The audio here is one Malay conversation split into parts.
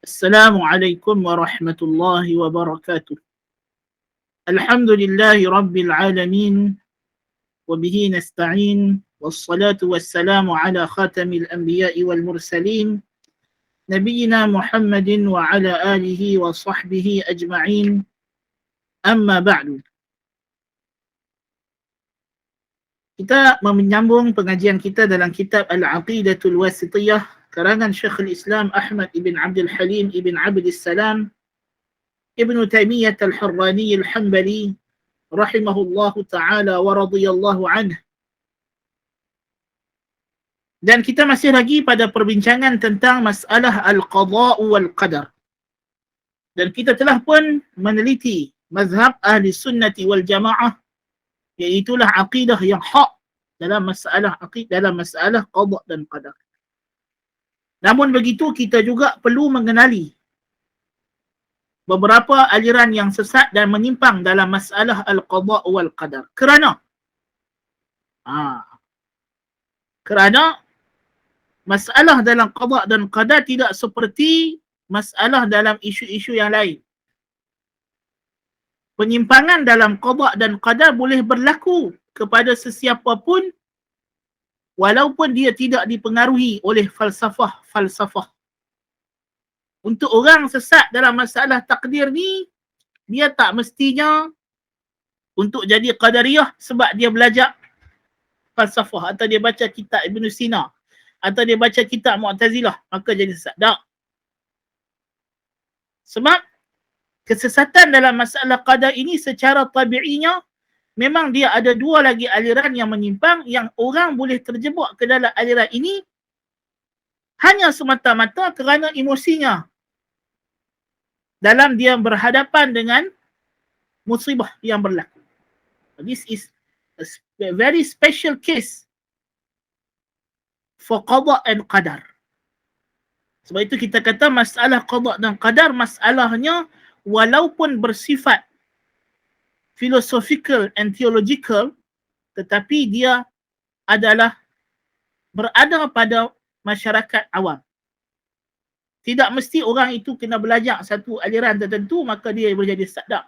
Assalamualaikum warahmatullahi wabarakatuh. Alhamdulillahi rabbil alamin. Wabihi nasta'in. Wassalatu wassalamu ala khatamil anbiya'i wal mursalin. Nabiyyina Muhammadin wa ala alihi wa sahbihi ajma'in. Amma ba'du. Kita menyambung pengajian kita dalam kitab Al-Aqidatul Wasitiyah karangan Syekhul Islam Ahmad ibn Abdul Halim ibn Abdul Salam Ibn Taymiyah Al-Harrani Al-Hanbali rahimahullahu ta'ala wa radiyallahu anhu. Dan kita masih lagi pada perbincangan tentang masalah Al-Qadha' wal-Qadar. Dan kita telah pun meneliti mazhab Ahli Sunnati wal Jamaah, iaitulah akidah yang hak dalam masalah qada dan qadar. Namun begitu, kita juga perlu mengenali beberapa aliran yang sesat dan menyimpang dalam masalah al-qada wal qadar. Kerana masalah dalam qada dan qadar tidak seperti masalah dalam isu-isu yang lain. Penyimpangan dalam qada dan qadar boleh berlaku kepada sesiapa pun walaupun dia tidak dipengaruhi oleh falsafah. Untuk orang sesat dalam masalah takdir ni, dia tak mestinya untuk jadi qadariyah sebab dia belajar falsafah atau dia baca kitab Ibn Sina atau dia baca kitab Mu'tazilah maka jadi sesat. Tak. Sebab kesesatan dalam masalah qadar ini secara tabi'inya memang dia ada dua lagi aliran yang menyimpang, yang orang boleh terjebak ke dalam aliran ini hanya semata-mata kerana emosinya dalam dia berhadapan dengan musibah yang berlaku. This is a very special case for qada and qadar. Sebab itu kita kata masalah qada dan qadar, masalahnya walaupun bersifat philosophical and theological, tetapi dia adalah berada pada masyarakat awam. Tidak mesti orang itu kena belajar satu aliran tertentu maka dia boleh jadi sesat.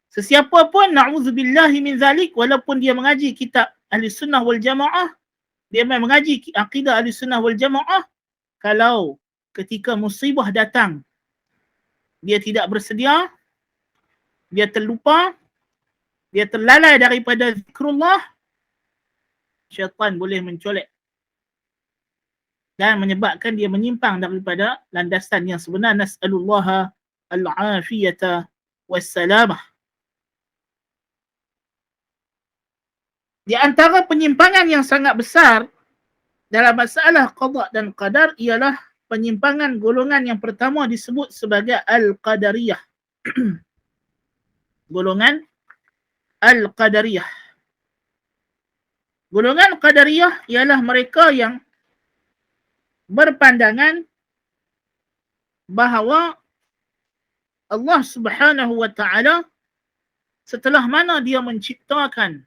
Sesiapa pun, na'udzubillahi min zalik, walaupun dia mengaji kitab Ahli Sunnah wal Jamaah, dia mengaji akidah Ahli Sunnah wal Jamaah, kalau ketika musibah datang dia tidak bersedia, dia terlupa, dia terlalai daripada zikrullah, syaitan boleh mencolek dan menyebabkan dia menyimpang daripada landasan yang sebenar. Nas'alullaha al-afiyata wassalamah. Di antara penyimpangan yang sangat besar dalam masalah qada dan qadar ialah penyimpangan golongan yang pertama disebut sebagai al-qadariyah. Golongan al-qadariyah. Golongan qadariyah ialah mereka yang berpandangan bahawa Allah Subhanahu wa ta'ala setelah mana dia menciptakan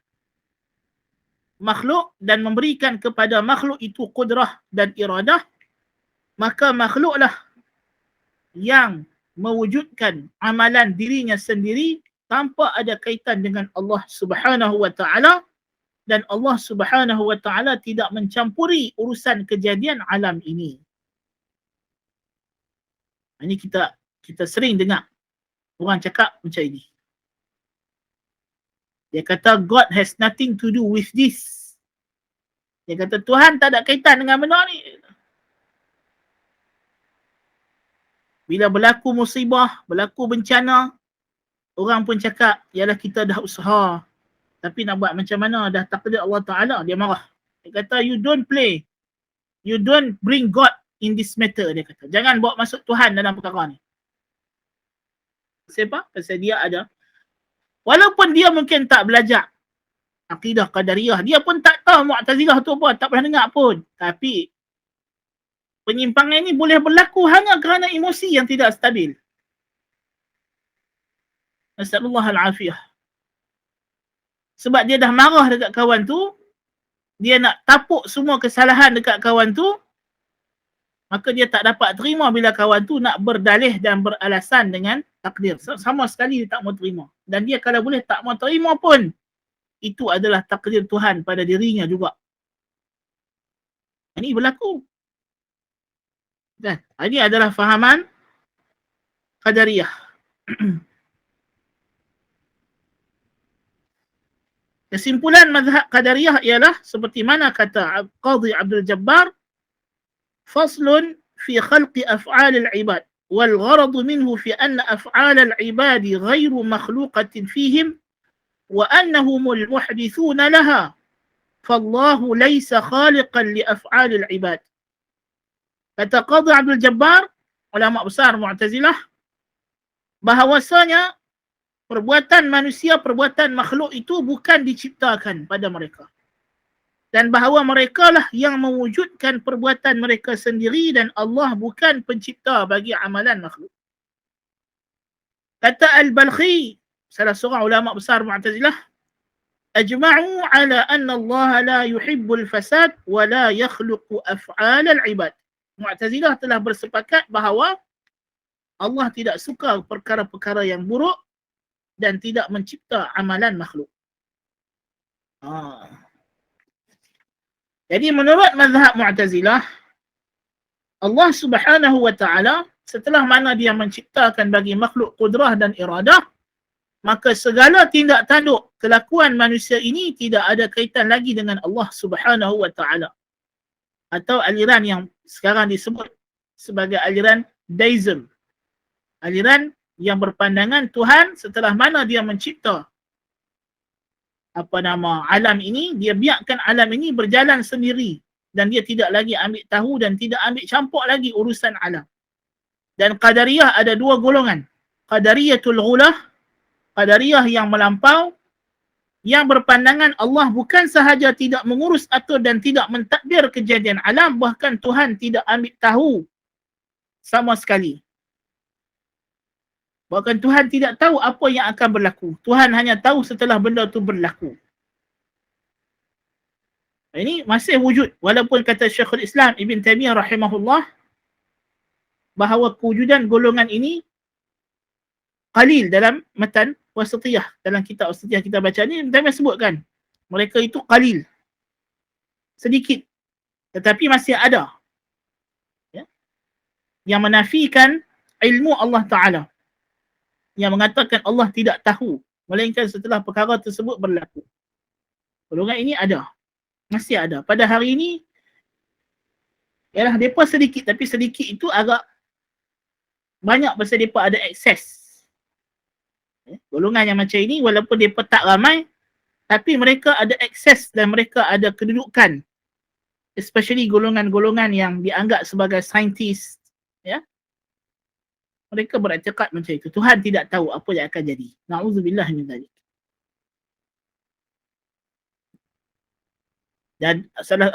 makhluk dan memberikan kepada makhluk itu qudrah dan iradah, maka makhluklah yang mewujudkan amalan dirinya sendiri tanpa ada kaitan dengan Allah Subhanahu wa ta'ala, dan Allah Subhanahu wa ta'ala tidak mencampuri urusan kejadian alam ini. Ini kita sering dengar orang cakap macam ini. Dia kata God has nothing to do with this. Dia kata Tuhan tak ada kaitan dengan benda ni. Bila berlaku musibah, berlaku bencana, orang pun cakap, yalah kita dah usaha, tapi nak buat macam mana, dah takdir Allah Ta'ala, dia marah. Dia kata, you don't play, you don't bring God in this matter, dia kata. Jangan bawa masuk Tuhan dalam perkara ni. Sebab? Pasal dia ada, walaupun dia mungkin tak belajar akidah qadariyah, dia pun tak tahu Mu'tazilah tu apa, tak pernah dengar pun. Tapi penyimpangan ini boleh berlaku hanya kerana emosi yang tidak stabil. Nasallallahu al-afiyah. Sebab dia dah marah dekat kawan tu, dia nak tapuk semua kesalahan dekat kawan tu, maka dia tak dapat terima bila kawan tu nak berdalih dan beralasan dengan takdir. Sama sekali dia tak mau terima. Dan dia kalau boleh tak mau terima pun, itu adalah takdir Tuhan pada dirinya juga. Ini berlaku. Dan ini adalah fahaman Qadariyah. Kesimpulan mazhab Qadariyah ialah seperti mana kata Qadhi Abdul Jabbar, فصل في خلق أفعال العباد والغرض منه في أن أفعال العباد غير مخلوقة فيهم وأنهم المحدثون لها فالله ليس خالقا لأفعال العباد. Kata Qadhi Abdul Jabbar, ulama besar Mu'tazilah, bahawasanya perbuatan manusia, perbuatan makhluk itu bukan diciptakan pada mereka. Dan bahawa mereka lah yang mewujudkan perbuatan mereka sendiri dan Allah bukan pencipta bagi amalan makhluk. Kata Al-Balkhi, salah seorang ulama besar Mu'tazilah, ajma'u ala anna Allah la yuhibbul fasad wa la yakhluqu af'al al-ibad. Mu'tazilah telah bersepakat bahawa Allah tidak suka perkara-perkara yang buruk dan tidak mencipta amalan makhluk. Jadi menurut mazhab Mu'tazilah, Allah Subhanahu wa taala setelah mana dia menciptakan bagi makhluk kudrah dan iradah, maka segala tindak tanduk kelakuan manusia ini tidak ada kaitan lagi dengan Allah Subhanahu wa taala. Atau aliran yang sekarang disebut sebagai aliran Deism. Aliran yang berpandangan Tuhan setelah mana dia mencipta alam ini, dia biarkan alam ini berjalan sendiri dan dia tidak lagi ambil tahu dan tidak ambil campur lagi urusan alam. Dan Qadariyah ada dua golongan. Qadariyatul ghulah, Qadariyah yang melampau, yang berpandangan Allah bukan sahaja tidak mengurus atur dan tidak mentadbir kejadian alam, bahkan Tuhan tidak ambil tahu sama sekali. Bahkan Tuhan tidak tahu apa yang akan berlaku. Tuhan hanya tahu setelah benda itu berlaku. Ini masih wujud. Walaupun kata Syekhul Islam Ibn Taymiyah rahimahullah, bahawa kewujudan golongan ini qalil dalam matan wasatiyah. Dalam kitab wasatiyah kita baca ni, Ibn Taymiyah sebutkan. Mereka itu qalil. Sedikit. Tetapi masih ada. Ya? Yang menafikan ilmu Allah Ta'ala. Yang mengatakan Allah tidak tahu, melainkan setelah perkara tersebut berlaku. Golongan ini ada. Masih ada. Pada hari ini, ialah mereka sedikit, tapi sedikit itu agak banyak pasal mereka ada akses. Golongan yang macam ini, walaupun mereka tak ramai, tapi mereka ada akses dan mereka ada kedudukan. Especially golongan-golongan yang dianggap sebagai saintis. Ya. Mereka beriktikad macam itu. Tuhan tidak tahu apa yang akan jadi. Na'udzubillah min dzalik. Dan salah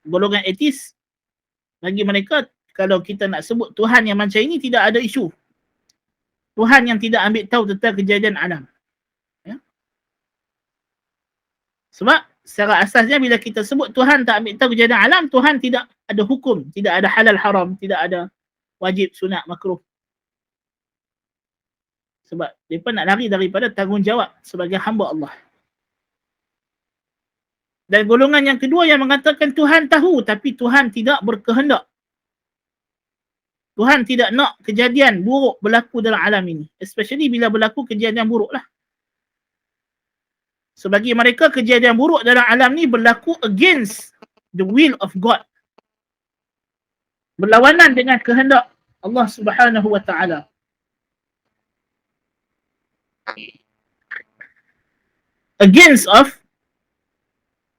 golongan etis, bagi mereka kalau kita nak sebut Tuhan yang macam ini tidak ada isu. Tuhan yang tidak ambil tahu tentang kejadian alam. Ya? Sebab secara asasnya bila kita sebut Tuhan tak ambil tahu kejadian alam, Tuhan tidak ada hukum, tidak ada halal haram, tidak ada wajib, sunat, makruh. Sebab mereka nak lari daripada tanggungjawab sebagai hamba Allah. Dan golongan yang kedua yang mengatakan Tuhan tahu tapi Tuhan tidak berkehendak. Tuhan tidak nak kejadian buruk berlaku dalam alam ini. Especially bila berlaku kejadian buruk lah. Sebagi mereka kejadian buruk dalam alam ni berlaku against the will of God. Berlawanan dengan kehendak Allah Subhanahu wa taala. Against of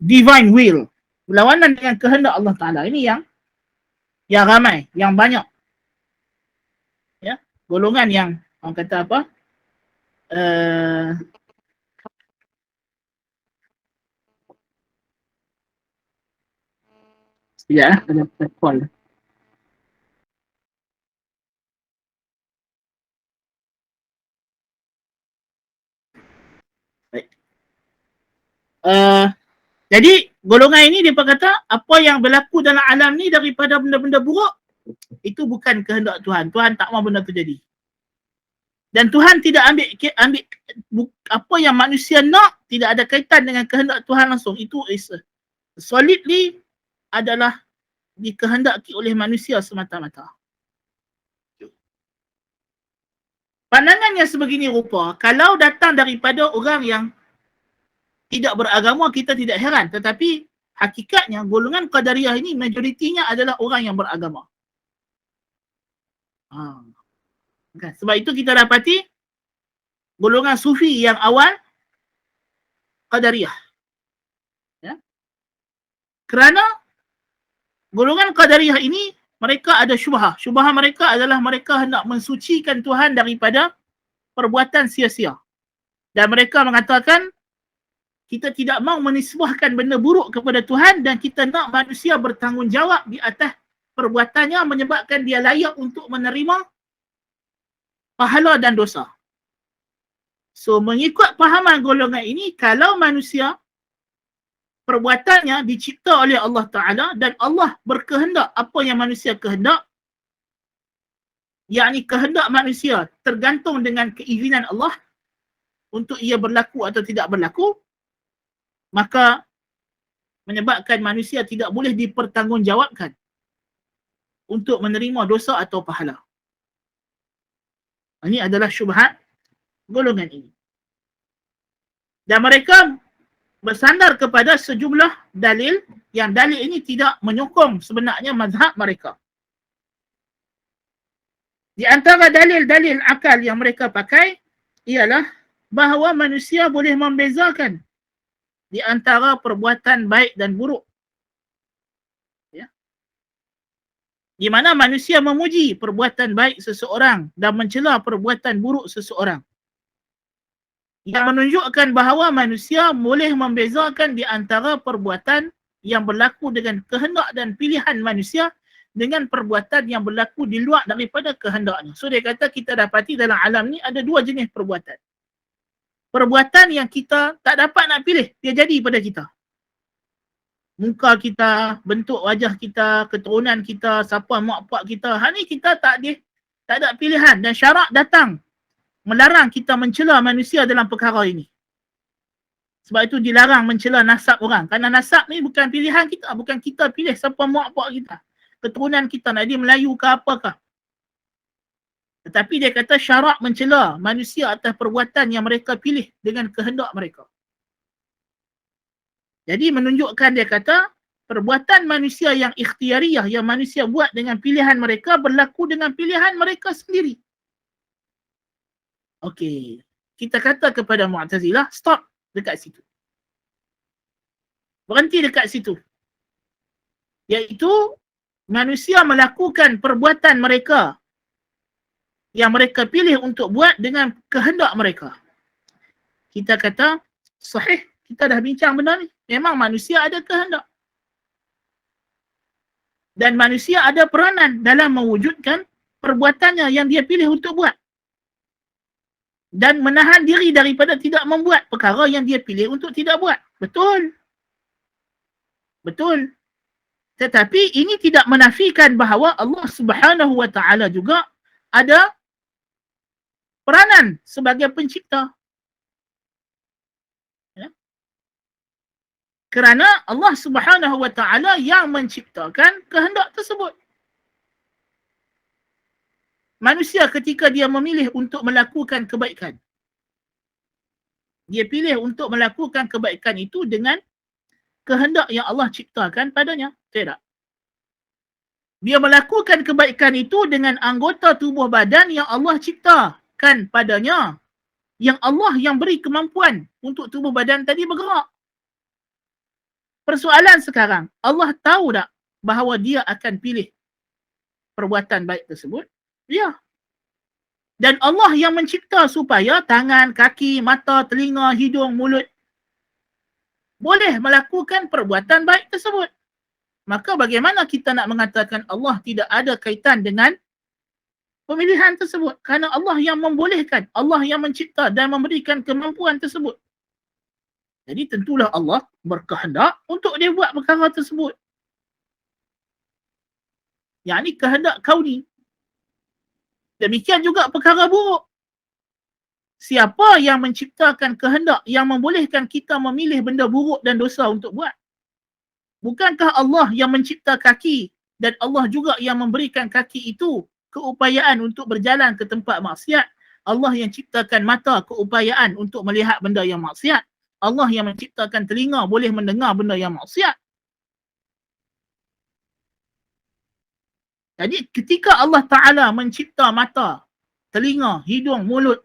divine will. Berlawanan dengan kehendak Allah Ta'ala. Ini yang ramai, yang banyak. Ya, golongan yang orang kata apa? Ya, ada call. Baik. Jadi golongan ini dia kata apa yang berlaku dalam alam ni daripada benda-benda buruk itu bukan kehendak Tuhan. Tuhan tak mahu benda tu jadi. Dan Tuhan tidak ambil apa yang manusia nak, tidak ada kaitan dengan kehendak Tuhan langsung. Itu is solidly adalah dikehendaki oleh manusia semata-mata. Pandangan yang sebegini rupa, kalau datang daripada orang yang tidak beragama, kita tidak heran. Tetapi hakikatnya golongan Qadariyah ini majoritinya adalah orang yang beragama. Okay. Sebab itu kita dapati golongan Sufi yang awal Qadariyah. Ya? Kerana golongan Qadariyah ini mereka ada syubhah. Syubhah mereka adalah mereka hendak mensucikan Tuhan daripada perbuatan sia-sia. Dan mereka mengatakan kita tidak mahu menisbahkan benda buruk kepada Tuhan dan kita nak manusia bertanggungjawab di atas perbuatannya menyebabkan dia layak untuk menerima pahala dan dosa. So mengikut pahaman golongan ini, kalau manusia perbuatannya dicipta oleh Allah Ta'ala dan Allah berkehendak apa yang manusia kehendak, yakni kehendak manusia tergantung dengan keizinan Allah untuk ia berlaku atau tidak berlaku, maka menyebabkan manusia tidak boleh dipertanggungjawabkan untuk menerima dosa atau pahala. Ini adalah syubhat golongan ini. Dan mereka bersandar kepada sejumlah dalil yang dalil ini tidak menyokong sebenarnya mazhab mereka. Di antara dalil-dalil akal yang mereka pakai ialah bahawa manusia boleh membezakan di antara perbuatan baik dan buruk. Di mana manusia memuji perbuatan baik seseorang dan mencela perbuatan buruk seseorang. Yang menunjukkan bahawa manusia boleh membezakan di antara perbuatan yang berlaku dengan kehendak dan pilihan manusia dengan perbuatan yang berlaku di luar daripada kehendaknya. So dia kata kita dapati dalam alam ni ada dua jenis perbuatan. Perbuatan yang kita tak dapat nak pilih, dia jadi pada kita. Muka kita, bentuk wajah kita, keturunan kita, siapa mak pak kita. Hal ni kita tak ada pilihan dan syarak datang melarang kita mencela manusia dalam perkara ini. Sebab itu dilarang mencela nasab orang. Kerana nasab ni bukan pilihan kita, bukan kita pilih siapa mak pak kita. Keturunan kita nak dia Melayu ke apakah. Tetapi dia kata syarak mencela manusia atas perbuatan yang mereka pilih dengan kehendak mereka. Jadi menunjukkan dia kata perbuatan manusia yang ikhtiariyah yang manusia buat dengan pilihan mereka berlaku dengan pilihan mereka sendiri. Okey, kita kata kepada Mu'tazilah stop dekat situ. Berhenti dekat situ. Iaitu manusia melakukan perbuatan mereka yang mereka pilih untuk buat dengan kehendak mereka. Kita kata sahih, kita dah bincang benda ni. Memang manusia ada kehendak. Dan manusia ada peranan dalam mewujudkan perbuatannya yang dia pilih untuk buat. Dan menahan diri daripada tidak membuat perkara yang dia pilih untuk tidak buat. Betul. Betul. Tetapi ini tidak menafikan bahawa Allah Subhanahu Wa Taala juga ada peranan sebagai pencipta. Kerana Allah Subhanahu Wa Taala yang menciptakan kehendak tersebut. Manusia ketika dia memilih untuk melakukan kebaikan, dia pilih untuk melakukan kebaikan itu dengan kehendak yang Allah ciptakan padanya. Tidak. Dia melakukan kebaikan itu dengan anggota tubuh badan yang Allah ciptakan padanya. Yang Allah yang beri kemampuan untuk tubuh badan tadi bergerak. Persoalan sekarang, Allah tahu tak bahawa dia akan pilih perbuatan baik tersebut? Ya. Dan Allah yang mencipta supaya tangan, kaki, mata, telinga, hidung, mulut boleh melakukan perbuatan baik tersebut. Maka bagaimana kita nak mengatakan Allah tidak ada kaitan dengan pemilihan tersebut? Kerana Allah yang membolehkan, Allah yang mencipta dan memberikan kemampuan tersebut. Jadi tentulah Allah berkehendak untuk dia buat perkara tersebut. Yang ni kehendak kauni. Demikian juga perkara buruk. Siapa yang menciptakan kehendak yang membolehkan kita memilih benda buruk dan dosa untuk buat? Bukankah Allah yang mencipta kaki dan Allah juga yang memberikan kaki itu keupayaan untuk berjalan ke tempat maksiat? Allah yang ciptakan mata keupayaan untuk melihat benda yang maksiat. Allah yang menciptakan telinga boleh mendengar benda yang maksiat. Jadi ketika Allah Ta'ala mencipta mata, telinga, hidung, mulut,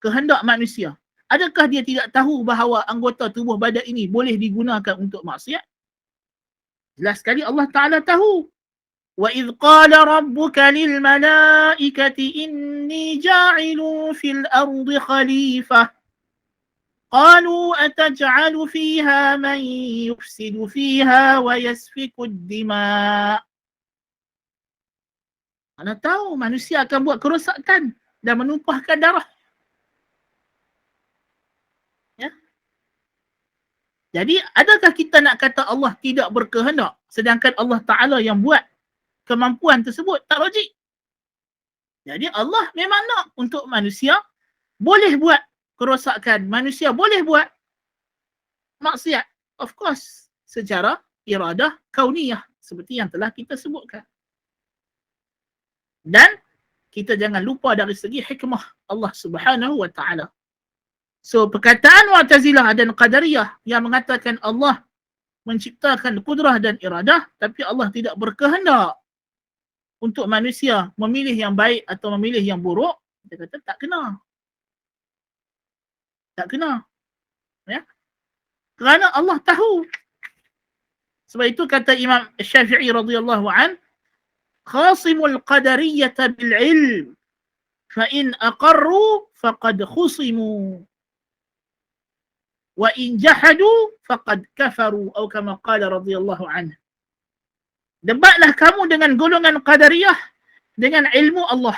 kehendak manusia, adakah dia tidak tahu bahawa anggota tubuh badan ini boleh digunakan untuk maksiat? Jelas sekali Allah Ta'ala tahu. وَإِذْ قَالَ رَبُّكَ لِلْمَلَائِكَةِ إِنِّي جَاعِلٌ فِي الْأَرْضِ خَلِيفَةً قَالُوا أَتَجْعَلُ فِيهَا مَنْ يُفْسِدُ فِيهَا وَيَسْفِكُ الدِّمَاءَ. Mana tahu manusia akan buat kerosakan dan menumpahkan darah. Ya? Jadi adakah kita nak kata Allah tidak berkehendak sedangkan Allah Ta'ala yang buat kemampuan tersebut? Tak logik. Jadi Allah memang nak untuk manusia boleh buat kerosakan, manusia boleh buat maksiat. Of course, secara iradah kauniyah seperti yang telah kita sebutkan. Dan kita jangan lupa dari segi hikmah Allah Subhanahu wa Ta'ala. So perkataan Mu'tazilah dan Qadariyah yang mengatakan Allah menciptakan kudrah dan iradah tapi Allah tidak berkehendak untuk manusia memilih yang baik atau memilih yang buruk, dia kata tak kena. Tak kena. Ya? Kerana Allah tahu. Sebab itu kata Imam Syafi'i radhiyallahu an, khasimul qadariyata bil ilm, fa in aqarru faqad khusimu. Wa in jahadu faqad kafaru, atau kama qala radhiyallahu anhu. Debatlah kamu dengan golongan Qadariyah dengan ilmu Allah.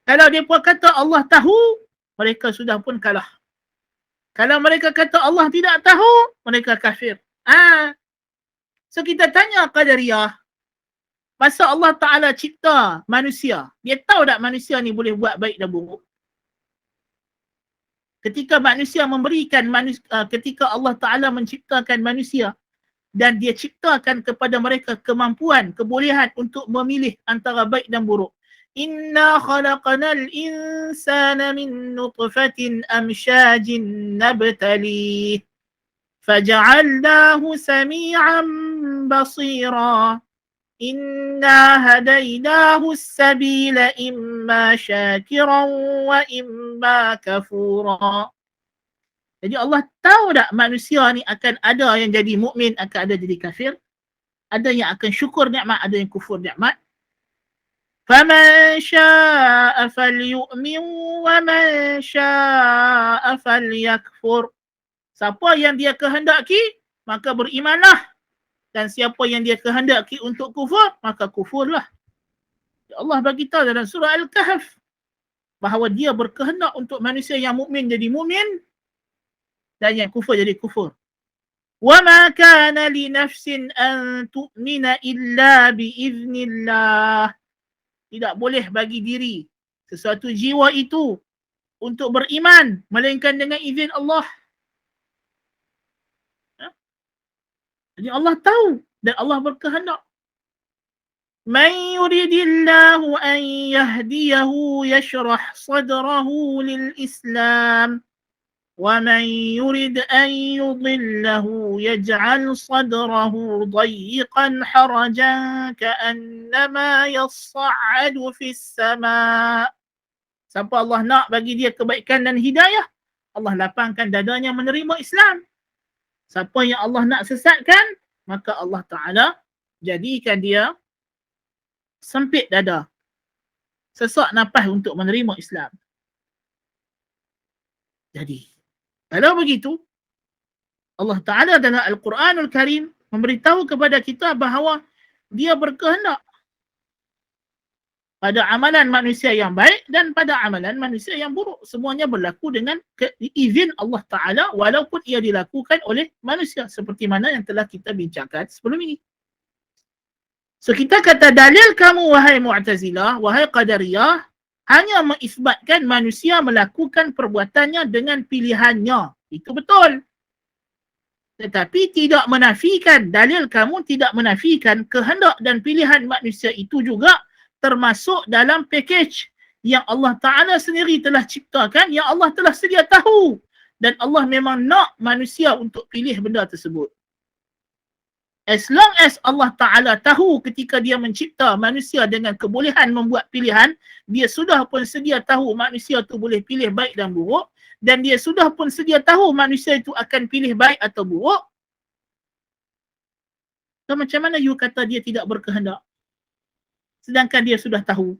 Kalau mereka kata Allah tahu, mereka sudah pun kalah. Kalau mereka kata Allah tidak tahu, mereka kafir. So kita tanya Qadariyah, masa Allah Ta'ala cipta manusia, dia tahu tak manusia ni boleh buat baik dan buruk? Ketika manusia memberikan ketika Allah Ta'ala menciptakan manusia dan dia ciptakan kepada mereka kemampuan, kebolehan untuk memilih antara baik dan buruk. Inna khalaqanal insana min nutfatin amsyajin nabtalih faja'alnahu sami'an basira. Inna hadaynahu as-sabila imma syakiran wa imma kafura. Jadi Allah tahu tak manusia ni akan ada yang jadi mukmin, akan ada jadi kafir. Ada yang akan syukur nikmat, ada yang kufur nikmat. Faman syaa'a falyu'min wa man syaa'a falyakfur. Siapa yang dia kehendaki, maka berimanlah. Dan siapa yang dia kehendaki untuk kufur, maka kufurlah. Allah bagi tahu dalam surah Al-Kahf bahawa dia berkehendak untuk manusia yang mukmin jadi mukmin dan yang kufur jadi kufur. وَمَا كَانَ لِنَفْسٍ أَن تُؤْمِنَ إِلَّا بِإِذْنِ اللَّهِ. Tidak boleh bagi diri sesuatu jiwa itu untuk beriman melainkan dengan izin Allah. Jadi Allah tahu dan Allah berkehendak. مَنْ يُرِدِ اللَّهُ أَنْ يَهْدِيَهُ يَشْرَحْ صَدْرَهُ لِلْإِسْلَامِ وَمَنْ يُرِدْ أَنْ يُضِلَّهُ يَجْعَلْ صَدْرَهُ ضَيِّقًا حَرَجًا كَأَنَّمَا يَصَّعَّدُ فِي السَّمَاءِ. Siapa Allah nak bagi dia kebaikan dan hidayah, Allah lapangkan dadanya menerima Islam. Siapa yang Allah nak sesatkan, maka Allah Ta'ala jadikan dia sempit dada, sesak nafas untuk menerima Islam. Jadi kalau begitu, Allah Ta'ala dalam Al-Quranul Karim memberitahu kepada kita bahawa dia berkehendak. pada amalan manusia yang baik dan pada amalan manusia yang buruk. Semuanya berlaku dengan izin Allah Ta'ala walaupun ia dilakukan oleh manusia. Seperti mana yang telah kita bincangkan sebelum ini. So kita kata dalil kamu wahai Mu'tazilah, wahai Qadariyah, hanya mengisbatkan manusia melakukan perbuatannya dengan pilihannya. Itu betul. Tetapi tidak menafikan, dalil kamu tidak menafikan kehendak dan pilihan manusia itu juga termasuk dalam package yang Allah Ta'ala sendiri telah ciptakan, yang Allah telah sedia tahu. Dan Allah memang nak manusia untuk pilih benda tersebut. As long as Allah Ta'ala tahu ketika dia mencipta manusia dengan kebolehan membuat pilihan, dia sudah pun sedia tahu manusia itu boleh pilih baik dan buruk, dan dia sudah pun sedia tahu manusia itu akan pilih baik atau buruk. So, macam mana you kata dia tidak berkehendak? Sedangkan dia sudah tahu.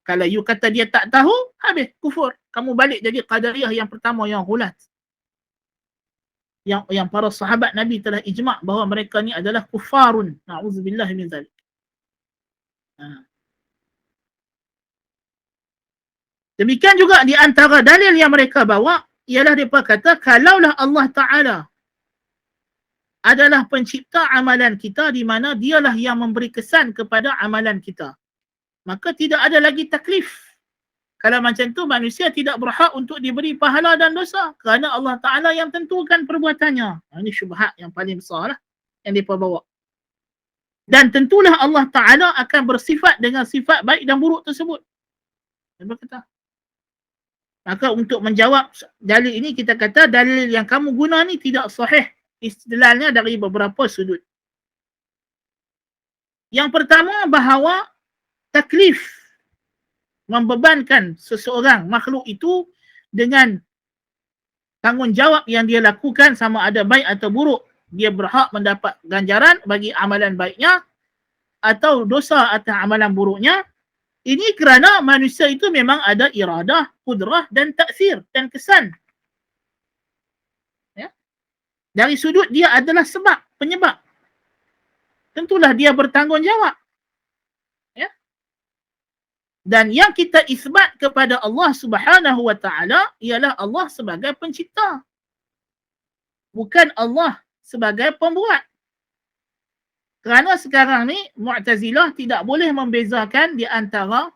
Kalau you kata dia tak tahu, habis kufur. Kamu balik jadi Qadariyah yang pertama yang ghulat. Yang para sahabat Nabi telah ijma' bahawa mereka ni adalah kufarun. Na'udzubillah min zalik. Demikian juga di antara dalil yang mereka bawa ialah mereka kata kalaulah Allah Ta'ala adalah pencipta amalan kita di mana dialah yang memberi kesan kepada amalan kita, maka tidak ada lagi taklif. Kalau macam tu manusia tidak berhak untuk diberi pahala dan dosa kerana Allah Ta'ala yang tentukan perbuatannya. Ini syubhat yang paling besar lah yang mereka bawa. Dan tentulah Allah Ta'ala akan bersifat dengan sifat baik dan buruk tersebut. Mereka kata. Maka untuk menjawab dalil ini kita kata dalil yang kamu guna ni tidak sahih istidlalnya dari beberapa sudut. Yang pertama bahawa taklif membebankan seseorang makhluk itu dengan tanggungjawab yang dia lakukan sama ada baik atau buruk. Dia berhak mendapat ganjaran bagi amalan baiknya atau dosa atas amalan buruknya. Ini kerana manusia itu memang ada iradah, kudrah dan taksir dan kesan. Ya? Dari sudut dia adalah sebab, penyebab. Tentulah dia bertanggungjawab. Ya? Dan yang kita isbat kepada Allah Subhanahu wa Ta'ala ialah Allah sebagai pencipta. Bukan Allah sebagai pembuat. Kerana sekarang ni Mu'tazilah tidak boleh membezakan di antara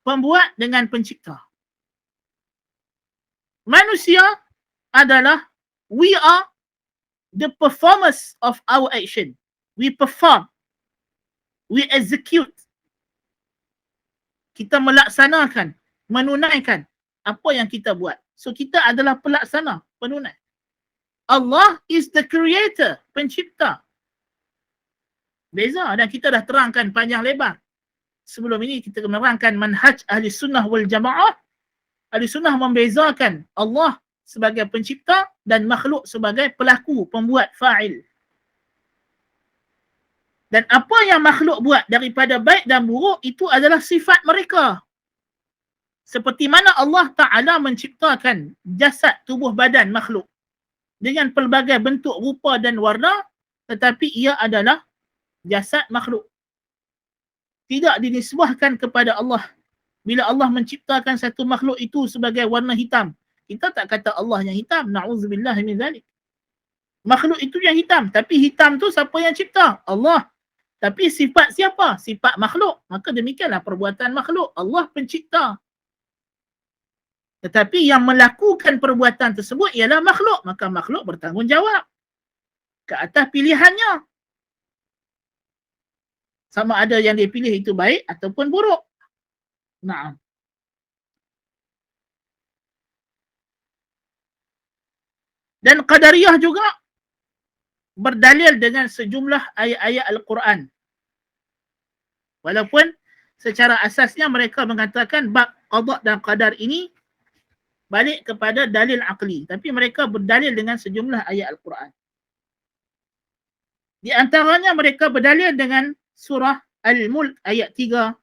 pembuat dengan pencipta. Manusia adalah, we are the performers of our action. We perform. We execute. Kita melaksanakan, menunaikan apa yang kita buat. So kita adalah pelaksana, penunai. Allah is the creator, pencipta. Beza, dan kita dah terangkan panjang lebar. Sebelum ini kita menerangkan manhaj ahli sunnah wal jamaah. Ahli sunnah membezakan Allah sebagai pencipta dan makhluk sebagai pelaku, pembuat, fa'il. Dan apa yang makhluk buat daripada baik dan buruk itu adalah sifat mereka. Seperti mana Allah Ta'ala menciptakan jasad, tubuh badan makhluk dengan pelbagai bentuk, rupa dan warna, tetapi ia adalah jasad makhluk. Tidak dinisbahkan kepada Allah. Bila Allah menciptakan satu makhluk itu sebagai warna hitam, kita tak kata Allah yang hitam. Na'udzubillah min zalik. Makhluk itu yang hitam. Tapi hitam tu siapa yang cipta? Allah. Tapi sifat siapa? Sifat makhluk. Maka demikianlah perbuatan makhluk. Allah pencipta. Tetapi yang melakukan perbuatan tersebut ialah makhluk. Maka makhluk bertanggungjawab ke atas pilihannya. Sama ada yang dia pilih itu baik ataupun buruk. Naam. Dan Qadariyah juga berdalil dengan sejumlah ayat-ayat Al-Quran. Walaupun secara asasnya mereka mengatakan bab qada dan qadar ini balik kepada dalil aqli. Tapi mereka berdalil dengan sejumlah ayat Al-Quran. Di antaranya mereka berdalil dengan surah Al-Mulk ayat 3.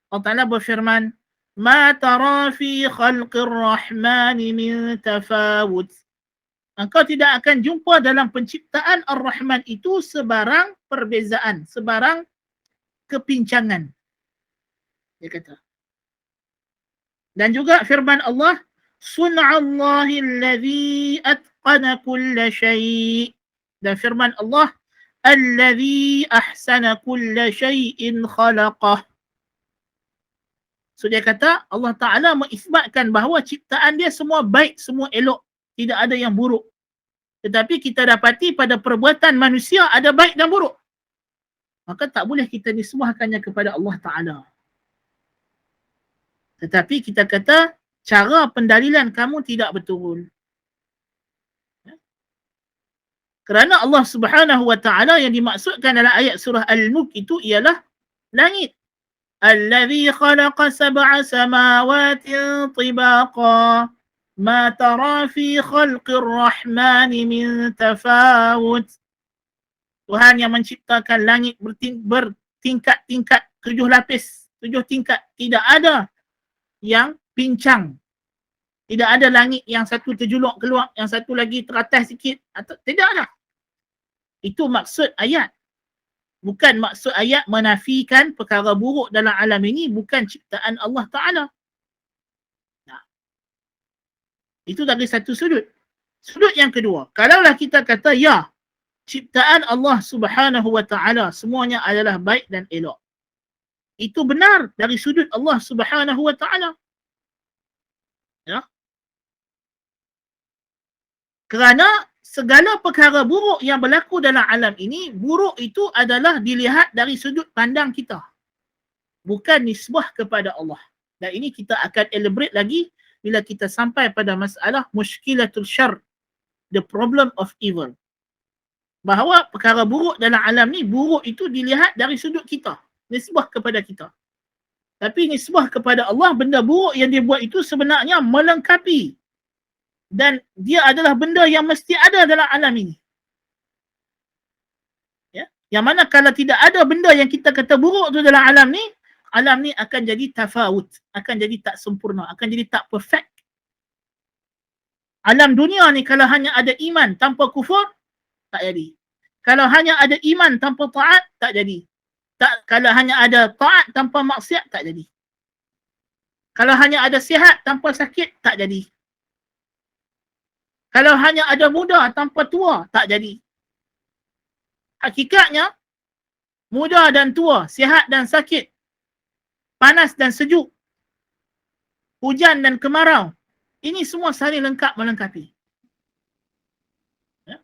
Allah Ta'ala berfirman, "Ma tara fi khalqir rahmani min tafawut." Engkau tidak akan jumpa dalam penciptaan Ar-Rahman itu sebarang perbezaan, sebarang kepincangan. Dia kata. Dan juga firman Allah, Sun'allahi alladhi atqana kulla syai'. Dan firman Allah, Alladhi ahsana kulla syai'in khalaqah. So dia kata, Allah Ta'ala mengisbatkan bahawa ciptaan dia semua baik, semua elok. Tidak ada yang buruk. Tetapi kita dapati pada perbuatan manusia ada baik dan buruk. Maka tak boleh kita nisbahkannya kepada Allah Ta'ala. Tetapi kita kata, cara pendalilan kamu tidak betul. Kerana Allah Subhanahu wa Ta'ala yang dimaksudkan dalam ayat surah Al-Mulk itu ialah langit. Alladhi khalaqa sab'a samawatin tibaqa ma tara fi khalqir rahmani min tafawut. Tuhan yang menciptakan langit bertingkat-tingkat, 7 lapis, 7 tingkat. Tidak ada yang pincang. Tidak ada langit yang satu terjuluk keluar, yang satu lagi teratas sikit. Tidak ada. Itu maksud ayat. Bukan maksud ayat menafikan perkara buruk dalam alam ini, bukan ciptaan Allah Ta'ala. Nah, itu dari satu sudut. Sudut yang kedua, kalaulah kita kata, ya, ciptaan Allah Subhanahu wa Ta'ala semuanya adalah baik dan elok. Itu benar dari sudut Allah Subhanahu wa Ta'ala. Ya. Kerana segala perkara buruk yang berlaku dalam alam ini, buruk itu adalah dilihat dari sudut pandang kita. Bukan nisbah kepada Allah. Dan ini kita akan elaborate lagi bila kita sampai pada masalah mushkilatul syarr, the problem of evil. Bahawa perkara buruk dalam alam ni, buruk itu dilihat dari sudut kita. Nisbah kepada kita. Tapi nisbah kepada Allah, benda buruk yang dia buat itu sebenarnya melengkapi. Dan dia adalah benda yang mesti ada dalam alam ini. Ya? Yang mana kalau tidak ada benda yang kita kata buruk tu dalam alam ni akan jadi tafawut, akan jadi tak sempurna, akan jadi tak perfect. Alam dunia ni kalau hanya ada iman tanpa kufur, tak jadi. Kalau hanya ada iman tanpa taat, tak jadi. Kalau hanya ada taat tanpa maksiat, tak jadi. Kalau hanya ada sihat tanpa sakit, tak jadi. Kalau hanya ada muda tanpa tua, tak jadi. Hakikatnya, muda dan tua, sihat dan sakit, panas dan sejuk, hujan dan kemarau, ini semua saling lengkap melengkapi. Ya.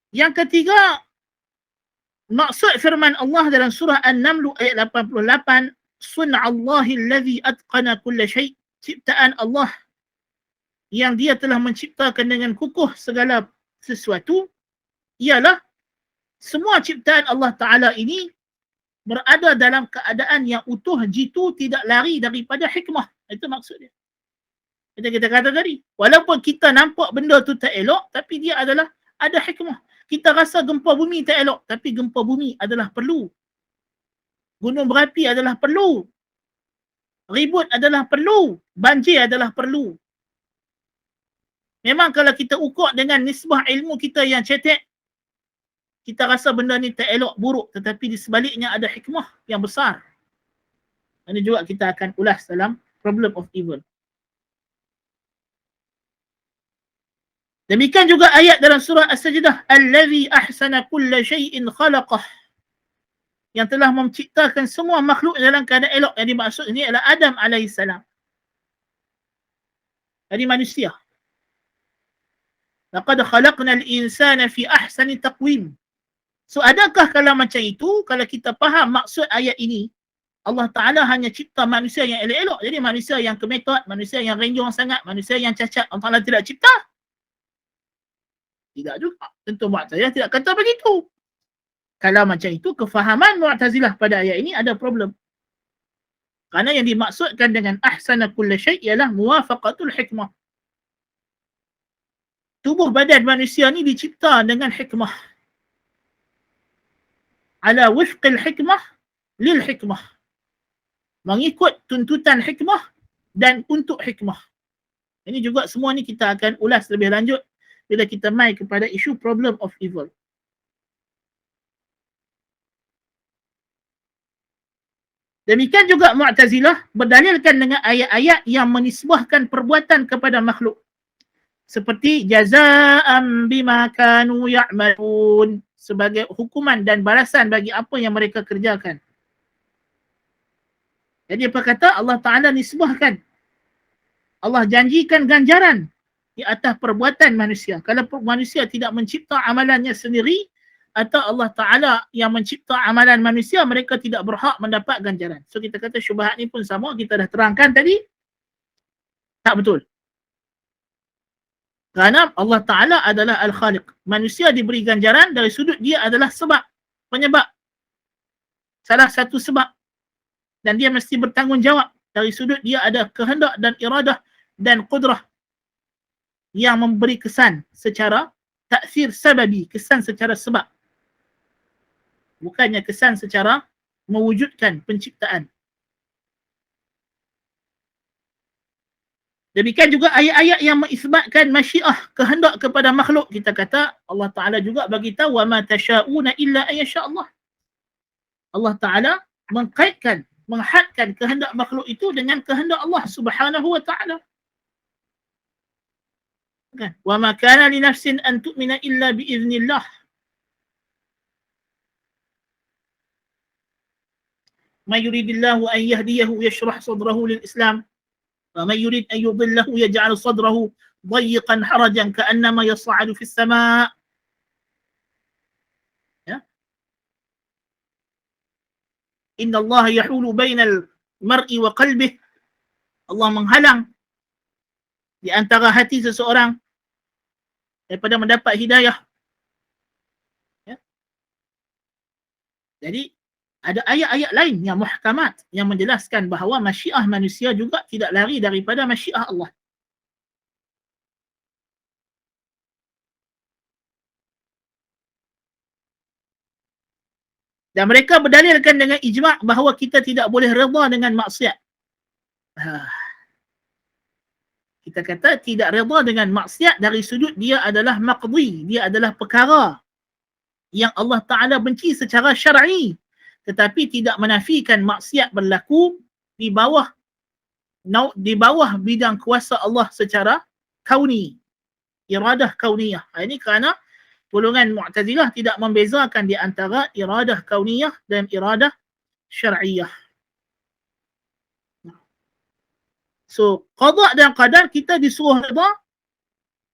Yang ketiga, maksud firman Allah dalam surah An-Naml ayat 88, Sun'allahi alladhi atqana kulla syai', ciptaan Allah yang dia telah menciptakan dengan kukuh segala sesuatu, ialah semua ciptaan Allah Ta'ala ini berada dalam keadaan yang utuh, jitu, tidak lari daripada hikmah. Itu maksudnya. Kita kata tadi, walaupun kita nampak benda tu tak elok, tapi dia adalah ada hikmah. Kita rasa gempa bumi tak elok, tapi gempa bumi adalah perlu. Gunung berapi adalah perlu. Ribut adalah perlu. Banjir adalah perlu. Memang kalau kita ukur dengan nisbah ilmu kita yang cetek, kita rasa benda ni tak elok, buruk. Tetapi di sebaliknya ada hikmah yang besar. Ini juga kita akan ulas dalam problem of evil. Demikian juga ayat dalam surah As-Sajdah, Allazi ahsana kulla syai'in khalaqah. Yang telah menciptakan semua makhluk dalam keadaan elok. Yang dimaksud ini adalah Adam alaihissalam. Jadi manusia. Laqad khalaqnal insana fi ahsani taqwim. So adakah kalau macam itu, kalau kita faham maksud ayat ini, Allah Ta'ala hanya cipta manusia yang elok-elok. Jadi manusia yang kemetot, manusia yang renjong sangat, manusia yang cacat, Allah Ta'ala tidak cipta? Tidak juga. Tentu Mu'tazilah tidak kata begitu. Kalau macam itu, kefahaman Mu'tazilah pada ayat ini ada problem. Kerana yang dimaksudkan dengan ahsana kulla syai' ialah muwafaqatul hikmah. Tubuh badan manusia ni dicipta dengan hikmah. Ala wifqil hikmah lil hikmah. Mengikut tuntutan hikmah dan untuk hikmah. Ini juga semua ni kita akan ulas lebih lanjut bila kita mai kepada isu problem of evil. Demikian juga Mu'tazilah berdalilkan dengan ayat-ayat yang menisbahkan perbuatan kepada makhluk. Seperti jaza'an bima kanu ya'malun, sebagai hukuman dan balasan bagi apa yang mereka kerjakan. Jadi apa kata? Allah Ta'ala nisbahkan. Allah janjikan ganjaran di atas perbuatan manusia. Kalau manusia tidak mencipta amalannya sendiri, atau Allah Ta'ala yang mencipta amalan manusia, mereka tidak berhak mendapat ganjaran. So kita kata syubhat ni pun sama, kita dah terangkan tadi, tak betul. Kerana Allah Ta'ala adalah Al-Khaliq. Manusia diberi ganjaran dari sudut dia adalah sebab, penyebab. Salah satu sebab. Dan dia mesti bertanggungjawab. Dari sudut dia ada kehendak dan iradah dan qudrah yang memberi kesan secara taksir sababi, kesan secara sebab. Bukannya kesan secara mewujudkan penciptaan. Demikian juga ayat-ayat yang mengisbatkan masyiah, kehendak kepada makhluk. Kita kata Allah Ta'ala juga bagi tahu wa ma tasha'una illa ayyasha Allah. Allah Ta'ala mengkaitkan, menghadkan kehendak makhluk itu dengan kehendak Allah Subhanahu wa Ta'ala. Kan? Wa ma kana li nafsin an tu'mina illa bi iznillah. Man yuridillahu an yahdiyahu yashrah sadrahu lil Islam. ومن يريد أن يضله يجعل صدره ضيقا حرجا كأنما يصعد في السماء. إن الله يحول بين المرء وقلبه. Allah menghalang di antara hati seseorang daripada mendapat hidayah. Ya. Jadi ada ayat-ayat lain yang muhkamat yang menjelaskan bahawa masyiah manusia juga tidak lari daripada masyiah Allah. Dan mereka berdalilkan dengan ijma' bahawa kita tidak boleh redha dengan maksiat. Kita kata tidak redha dengan maksiat dari sudut dia adalah maqdi, dia adalah perkara yang Allah Ta'ala benci secara syar'i. Tetapi tidak menafikan maksiat berlaku di bawah bidang kuasa Allah secara kauni, iradah kauniyah. Ini kerana golongan Mu'tazilah tidak membezakan di antara iradah kauniyah dan iradah syar'iyah. So, qada dan qadar kita disuruh redha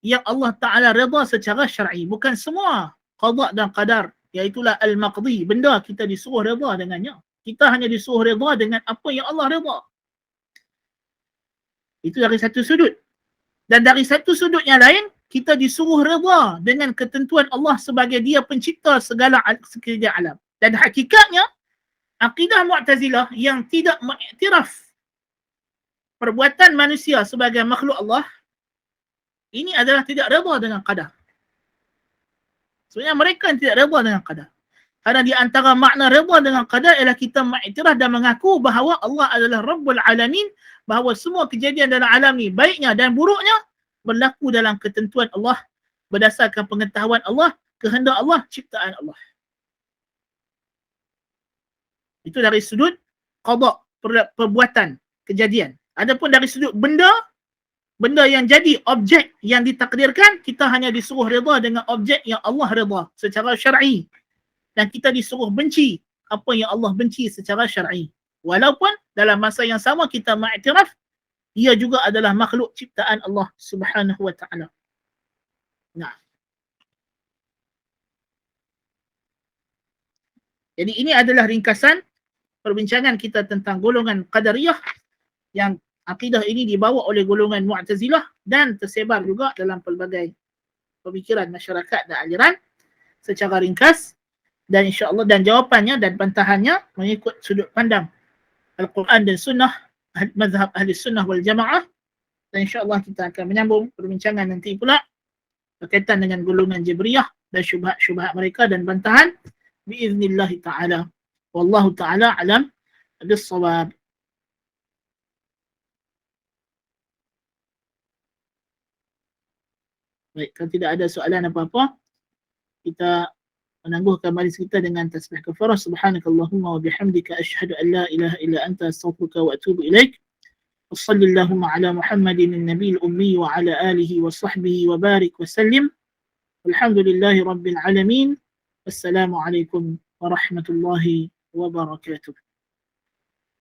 yang Allah Ta'ala redha secara syar'i. Bukan semua qada dan qadar, iaitulah al-maqdi, benda kita disuruh redha dengannya. Kita hanya disuruh redha dengan apa yang Allah redha. Itu dari satu sudut. Dan dari satu sudut yang lain, kita disuruh redha dengan ketentuan Allah sebagai dia pencipta segala sekalian alam. Dan hakikatnya, akidah Mu'tazilah yang tidak mengiktiraf perbuatan manusia sebagai makhluk Allah, ini adalah tidak redha dengan qadar. Sebenarnya mereka yang tidak redha dengan qadar. Kerana di antara makna redha dengan qadar ialah kita mengiktiraf dan mengaku bahawa Allah adalah Rabbul Alamin, bahawa semua kejadian dalam alam ni, baiknya dan buruknya, berlaku dalam ketentuan Allah, berdasarkan pengetahuan Allah, kehendak Allah, ciptaan Allah. Itu dari sudut qada, perbuatan, kejadian. Adapun dari sudut benda yang jadi objek yang ditakdirkan, kita hanya disuruh redha dengan objek yang Allah redha secara syar'i. Dan kita disuruh benci apa yang Allah benci secara syar'i. Walaupun dalam masa yang sama kita mengiktiraf ia juga adalah makhluk ciptaan Allah Subhanahu wa Ta'ala. Nah. Jadi ini adalah ringkasan perbincangan kita tentang golongan Qadariyah yang akidah ini dibawa oleh golongan Mu'tazilah dan tersebar juga dalam pelbagai pemikiran masyarakat dan aliran secara ringkas. Dan insya-Allah dan jawapannya dan bantahannya mengikut sudut pandang Al-Quran dan Sunnah, mazhab Ahli Sunnah wal Jamaah. Dan insya-Allah kita akan menyambung perbincangan nanti pula berkaitan dengan golongan Jabriyah dan syubhat-syubhat mereka dan bantahan biiznillah ta'ala. Wallahu ta'ala alam bis-shawab. Baik, kalau tidak ada soalan apa-apa, kita menangguhkan majlis kita dengan tasbih kafarah. Subhanakallahumma wa bihamdika asyhadu an la ilaha illa anta astaghfiruka wa atubu ilaik. Wassallallahu ala Muhammadin an-nabiyil ummi wa ala alihi wa sahbihi wa barik wa sallim. Alhamdulillahi rabbil alamin. Wassalamualaikum warahmatullahi wabarakatuh.